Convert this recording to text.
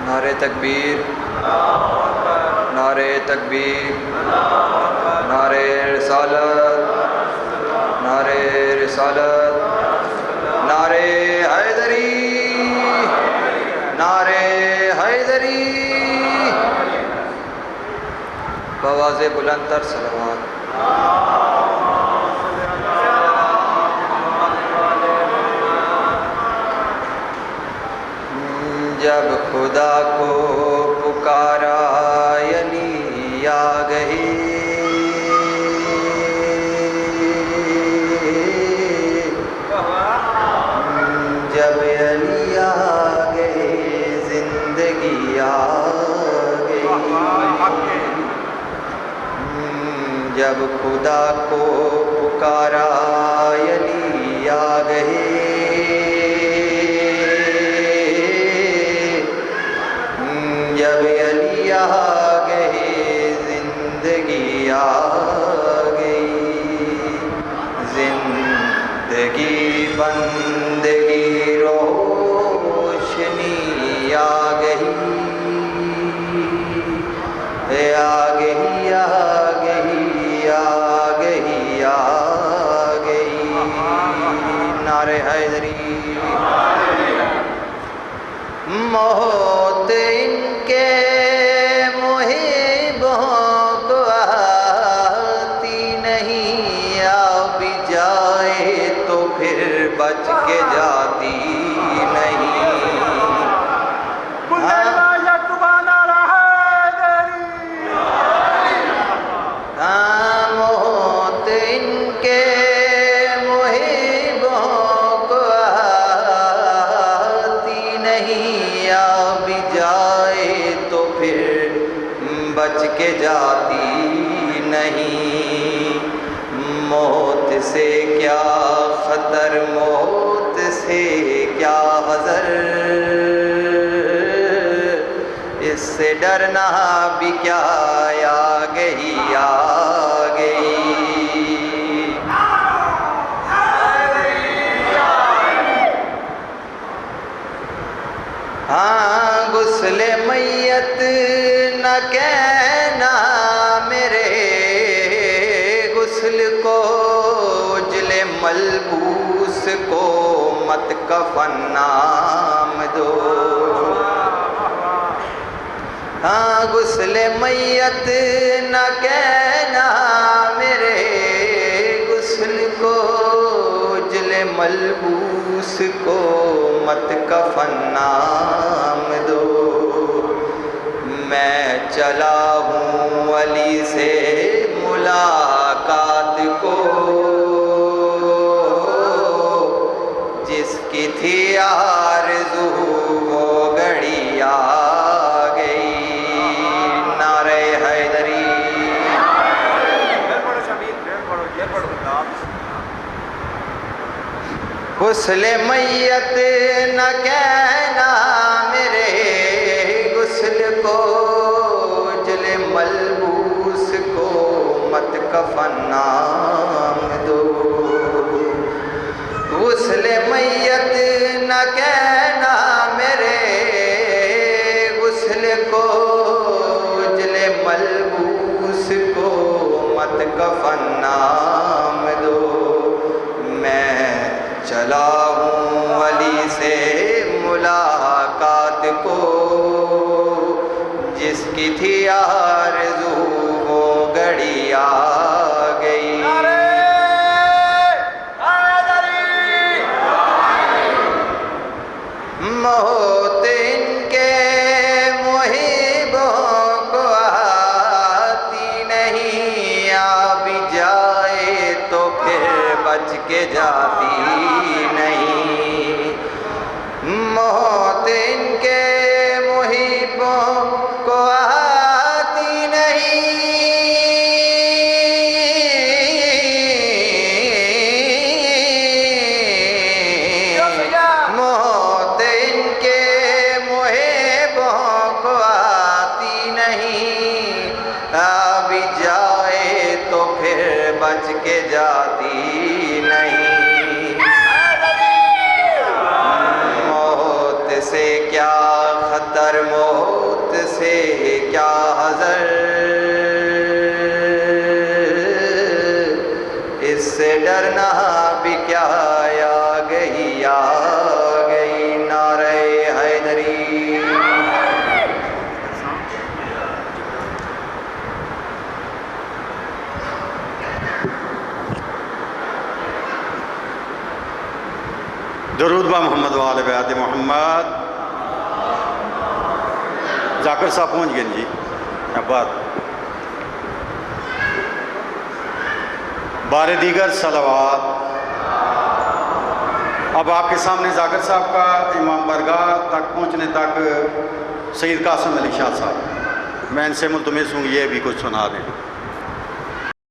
نعرہ تکبیر، نعرہ تکبیر، نعرہ رسالت، نعرہ رسالت، نعرہ حیدری، نعرہ حیدری، بآواز بلند تر صلوات۔ جب خدا کو پکارا علی آ گئی، جب علی آ گئے زندگی آ گئی، جب خدا کو پکارا علی آ گئے، جب علی آ گئے زندگی آ گئی، زندگی بندگی روشنی آ گئی، آ گئی، آ گئی، آ گئی، آ گئی، نعرہ حیدری۔ موت ان کے محبوں کو آتی نہیں، آ بھی جائے تو پھر بچ کے جاتی نہیں۔ موت ان کے محبوں کو آتی نہیں، آ بھی جائے تو پھر بچ کے جاتی نہیں۔ موت سے کیا خطر، موت سے کیا حذر، اس سے ڈرنا بھی کیا، آ گئی، آ گئی۔ ہاں غسل میت نہ کہنا میرے، غسل کو اجل ملبوس کو مت کفن نام دو۔ ہاں غسل میت نہ کہنا میرے، غسل کو اجل ملبوس کو مت کفن نام دو۔ میں چلا ہوں علی سے ملاقات کو، جس کی تھی آرزو وہ گھڑی آ گئی، نعرہ حیدری۔ غسل میت نہ کہنا میرے، غسل کو اجل ملبوس کو مت کفن نام دو۔ غسل میت نہ کہنا میرے، غسل کو اجل ملبوس کو مت کفن نام دو۔ میں چلا ہوں علی سے ملاقات کو، جس کی تھی آرزو وہ گھڑی آ گئی۔ موت ان کے محبوں کو آتی نہیں، آ بھی جائے تو پھر بچ کے جاتی نہیں۔ موت ان کے محبوں کو آتی نہیں، موت ان کے محبوں کو آتی نہیں، آ بھی جائے تو پھر بچ کے جاتی نہیں۔ موت سے کیا تر موت سے کیا حذر، اس سے ڈرنا بھی کیا، آ گئی نعرہ حیدری۔ درود با محمد و آل بیت محمد۔ ذاکر صاحب پہنچ گئے جی بات بار دیگر صلوات۔ اب آپ کے سامنے ذاکر صاحب کا امام برگاہ تک پہنچنے تک سید قاسم علی شاہ صاحب، میں ان سے ملتمس ہوں یہ بھی کچھ سنا دیں۔